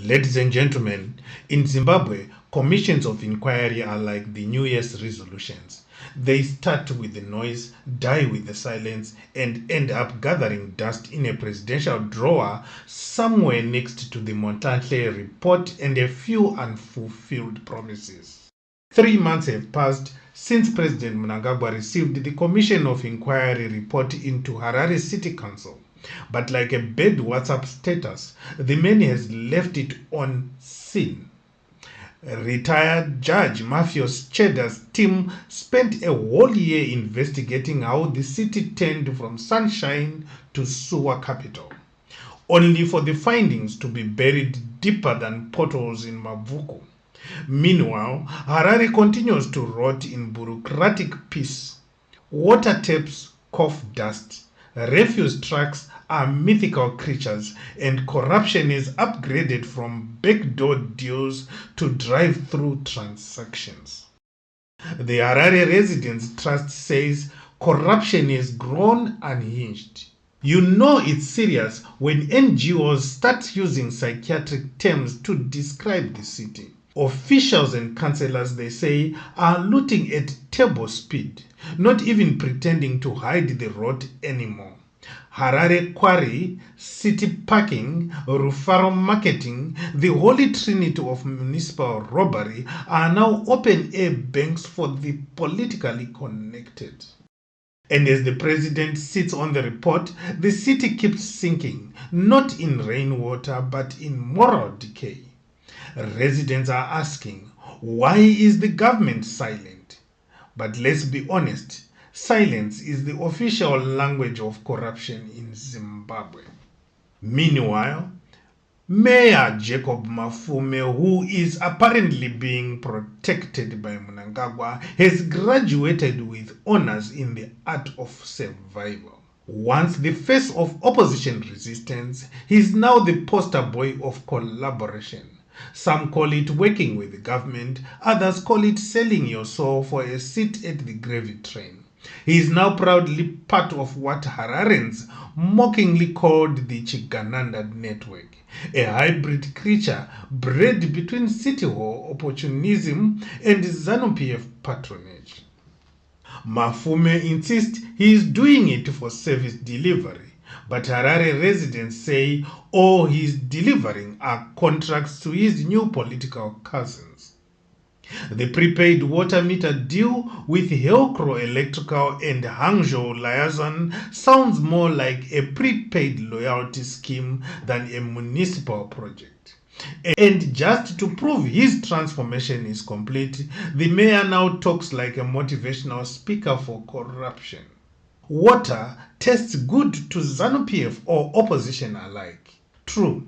Ladies and gentlemen, in Zimbabwe, commissions of inquiry are like the New Year's resolutions. They start with the noise, die with the silence, and end up gathering dust in a presidential drawer somewhere next to the Montanhle report and a few unfulfilled promises. 3 months have passed since President Mnangagwa received the Commission of Inquiry report into Harare City Council. But like a bad WhatsApp status, the man has left it on scene. Retired Judge Mafios Chedda's team spent a whole year investigating how the city turned from sunshine to sewer capital, only for the findings to be buried deeper than potholes in Mavuku. Meanwhile, Harare continues to rot in bureaucratic peace. Water taps cough dust. Refuse trucks are mythical creatures, and corruption is upgraded from backdoor deals to drive-through transactions. The Harare Residents Trust says corruption is grown unhinged. You know it's serious when NGOs start using psychiatric terms to describe the city. Officials and councillors, they say, are looting at turbo speed, not even pretending to hide the rot anymore. Harare quarry, city parking, Rufaro marketing, the holy trinity of municipal robbery are now open-air banks for the politically connected. And as the president sits on the report, the city keeps sinking, not in rainwater but in moral decay. Residents are asking, why is the government silent? But let's be honest, silence is the official language of corruption in Zimbabwe. Meanwhile, Mayor Jacob Mafume, who is apparently being protected by Mnangagwa, has graduated with honors in the art of survival. Once the face of opposition resistance, he is now the poster boy of collaboration. Some call it working with the government, others call it selling your soul for a seat at the gravy train. He is now proudly part of what Harareans mockingly called the Chigananda Network, a hybrid creature bred between City Hall opportunism and ZANUPF patronage. Mafume insists he is doing it for service delivery, but Harare residents say all he is delivering are contracts to his new political cousins. The prepaid water meter deal with Helcro Electrical and Hangzhou Liaison sounds more like a prepaid loyalty scheme than a municipal project. And just to prove his transformation is complete, the mayor now talks like a motivational speaker for corruption. Water tastes good to ZANUPF or opposition alike. True,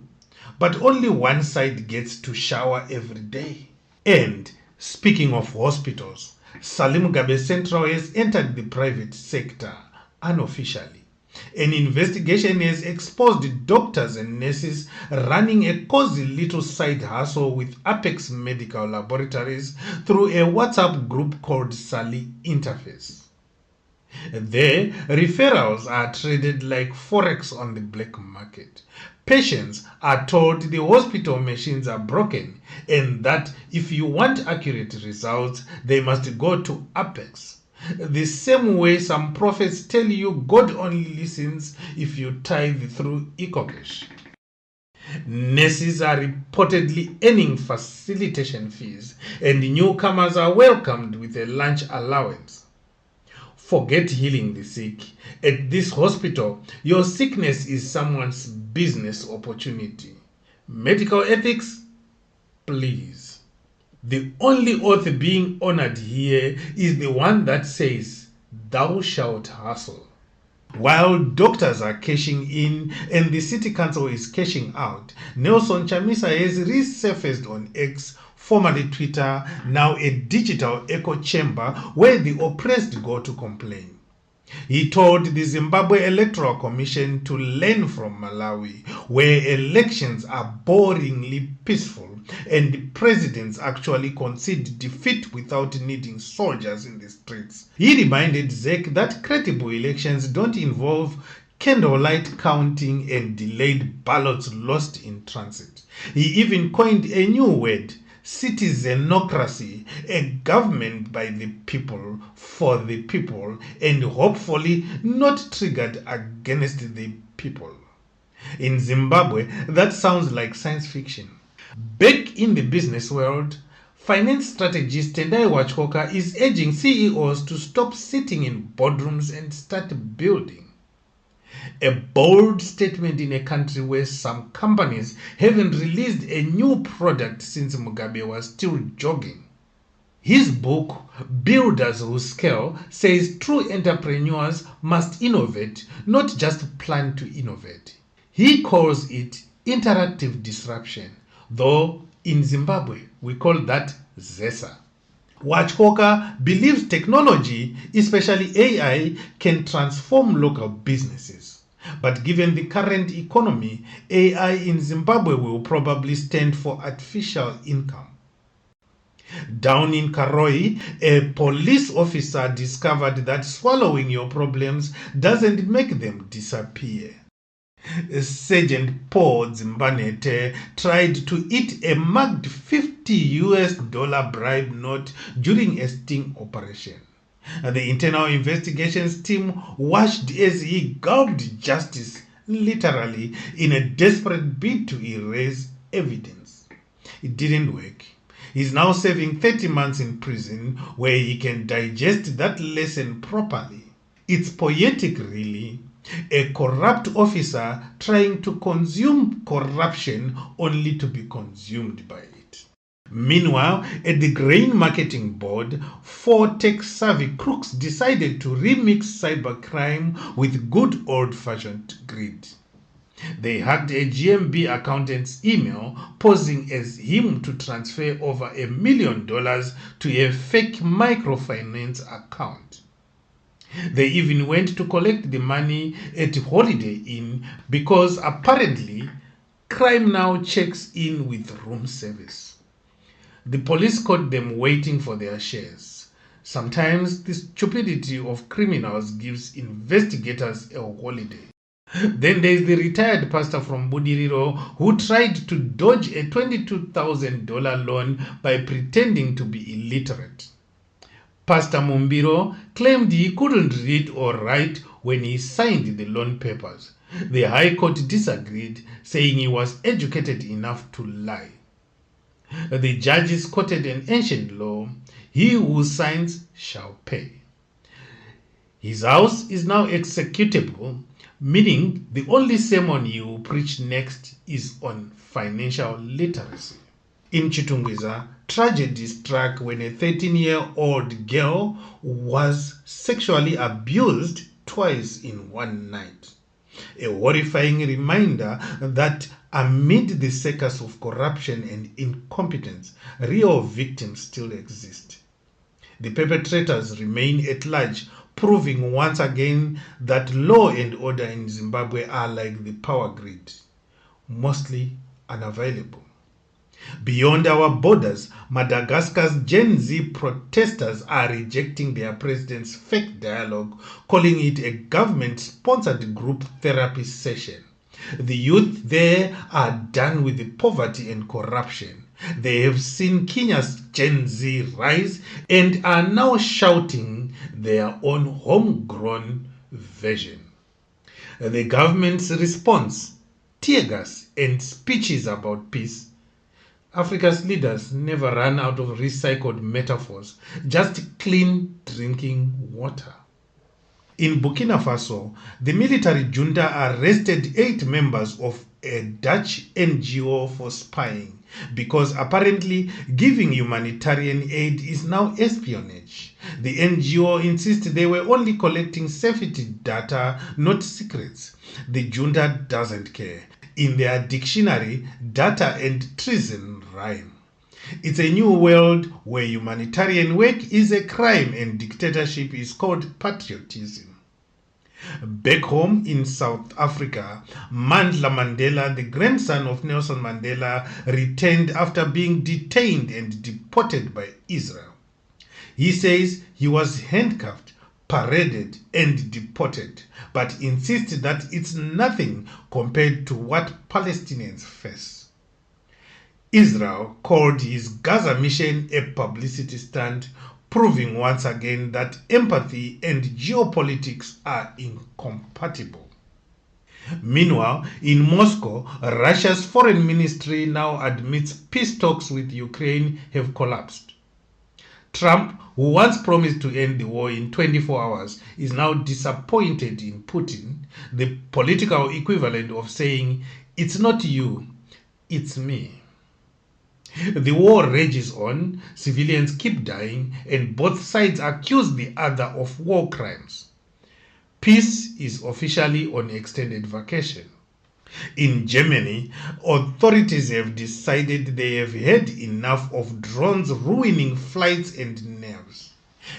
but only one side gets to shower every day. And speaking of hospitals, Salim Gabe Central has entered the private sector unofficially. An investigation has exposed doctors and nurses running a cozy little side hustle with Apex Medical Laboratories through a WhatsApp group called Sali Interface. There, referrals are traded like forex on the black market. Patients are told the hospital machines are broken and that if you want accurate results, they must go to Apex. The same way some prophets tell you God only listens if you tithe through EcoCash. Nurses are reportedly earning facilitation fees and newcomers are welcomed with a lunch allowance. Forget healing the sick. At this hospital, your sickness is someone's business opportunity. Medical ethics? Please. The only oath being honored here is the one that says, "Thou shalt hustle." While doctors are cashing in and the city council is cashing out, Nelson Chamisa has resurfaced on X, formerly Twitter, now a digital echo chamber where the oppressed go to complain. He told the Zimbabwe Electoral Commission to learn from Malawi, where elections are boringly peaceful and presidents actually concede defeat without needing soldiers in the streets. He reminded ZEC that credible elections don't involve candlelight counting and delayed ballots lost in transit. He even coined a new word, citizenocracy, a government by the people, for the people, and hopefully not triggered against the people. In Zimbabwe, that sounds like science fiction. Back in the business world, finance strategist Tendai Wachkoka is urging CEOs to stop sitting in boardrooms and start building. A bold statement in a country where some companies haven't released a new product since Mugabe was still jogging. His book, Builders Who Scale, says true entrepreneurs must innovate, not just plan to innovate. He calls it interactive disruption, though in Zimbabwe we call that ZESA. Wachkoka believes technology, especially AI, can transform local businesses. But given the current economy, AI in Zimbabwe will probably stand for artificial income. Down in Karoi, a police officer discovered that swallowing your problems doesn't make them disappear. Sergeant Paul Zimbanete tried to eat a marked $50 bribe note during a sting operation. The internal investigations team watched as he gulped justice, literally, in a desperate bid to erase evidence. It didn't work. He's now serving 30 months in prison where he can digest that lesson properly. It's poetic, really. A corrupt officer trying to consume corruption only to be consumed by it. Meanwhile, at the Grain Marketing Board, 4 tech-savvy crooks decided to remix cybercrime with good old-fashioned greed. They hacked a GMB accountant's email posing as him to transfer over $1 million to a fake microfinance account. They even went to collect the money at Holiday Inn because apparently crime now checks in with room service. The police caught them waiting for their shares. Sometimes the stupidity of criminals gives investigators a holiday. Then there's the retired pastor from Budiriro who tried to dodge a $22,000 loan by pretending to be illiterate. Pastor Mumbiro claimed he couldn't read or write when he signed the loan papers. The High Court disagreed, saying he was educated enough to lie. The judges quoted an ancient law, "He who signs shall pay." His house is now executable, meaning the only sermon he will preach next is on financial literacy. In Chitungwiza, tragedy struck when a 13-year-old girl was sexually abused twice in one night. A horrifying reminder that amid the circus of corruption and incompetence, real victims still exist. The perpetrators remain at large, proving once again that law and order in Zimbabwe are like the power grid, mostly unavailable. Beyond our borders, Madagascar's Gen Z protesters are rejecting their president's fake dialogue, calling it a government-sponsored group therapy session. The youth there are done with the poverty and corruption. They have seen Kenya's Gen Z rise and are now shouting their own homegrown version. The government's response, tear gas and speeches about peace. Africa's leaders never run out of recycled metaphors, just clean drinking water. In Burkina Faso, the military junta arrested 8 members of a Dutch NGO for spying because apparently giving humanitarian aid is now espionage. The NGO insists they were only collecting safety data, not secrets. The junta doesn't care. In their dictionary, data and treason rhyme. It's a new world where humanitarian work is a crime and dictatorship is called patriotism. Back home in South Africa, Mandla Mandela, the grandson of Nelson Mandela, returned after being detained and deported by Israel. He says he was handcuffed, paraded, and deported, but insist that it's nothing compared to what Palestinians face. Israel called his Gaza mission a publicity stunt, proving once again that empathy and geopolitics are incompatible. Meanwhile, in Moscow, Russia's foreign ministry now admits peace talks with Ukraine have collapsed. Trump, who once promised to end the war in 24 hours, is now disappointed in Putin, the political equivalent of saying, "It's not you, it's me." The war rages on, civilians keep dying, and both sides accuse the other of war crimes. Peace is officially on extended vacation. In Germany, authorities have decided they have had enough of drones ruining flights and nerves.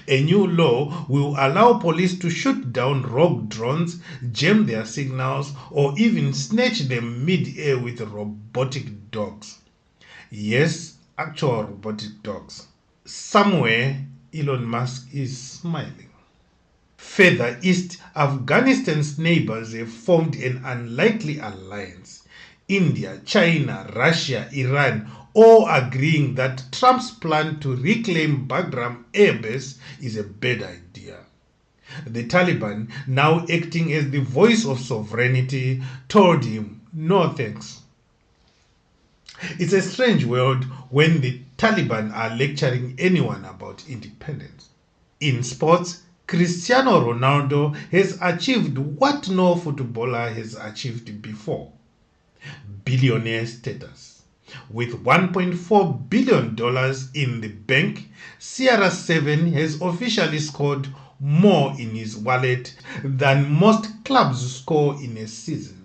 A new law will allow police to shoot down rogue drones, jam their signals, or even snatch them mid-air with robotic dogs. Yes, actual robotic dogs. Somewhere, Elon Musk is smiling. Further east, Afghanistan's neighbors have formed an unlikely alliance. India, China, Russia, Iran, all agreeing that Trump's plan to reclaim Bagram Air Base is a bad idea. The Taliban, now acting as the voice of sovereignty, told him, "No thanks." It's a strange world when the Taliban are lecturing anyone about independence. In sports, Cristiano Ronaldo has achieved what no footballer has achieved before: billionaire status. With $1.4 billion in the bank, CR7 has officially scored more in his wallet than most clubs score in a season.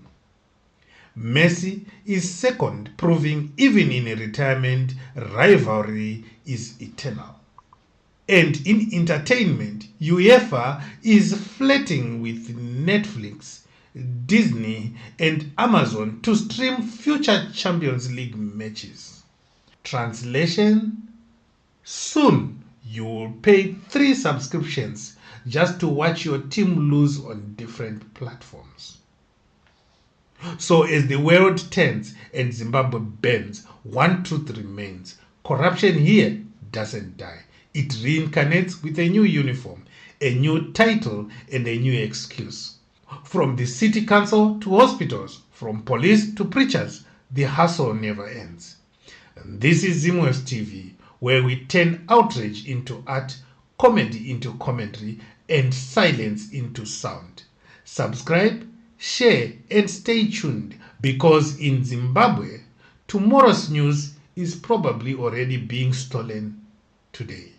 Messi is second, proving even in retirement, rivalry is eternal. And in entertainment, UEFA is flirting with Netflix, Disney, and Amazon to stream future Champions League matches. Translation: soon you will pay 3 subscriptions just to watch your team lose on different platforms. So as the world turns and Zimbabwe bends, one truth remains: corruption here doesn't die. It reincarnates with a new uniform, a new title, and a new excuse. From the city council to hospitals, from police to preachers, the hustle never ends. And this is Zimwaves TV, where we turn outrage into art, comedy into commentary, and silence into sound. Subscribe, share, and stay tuned, because in Zimbabwe, tomorrow's news is probably already being stolen today.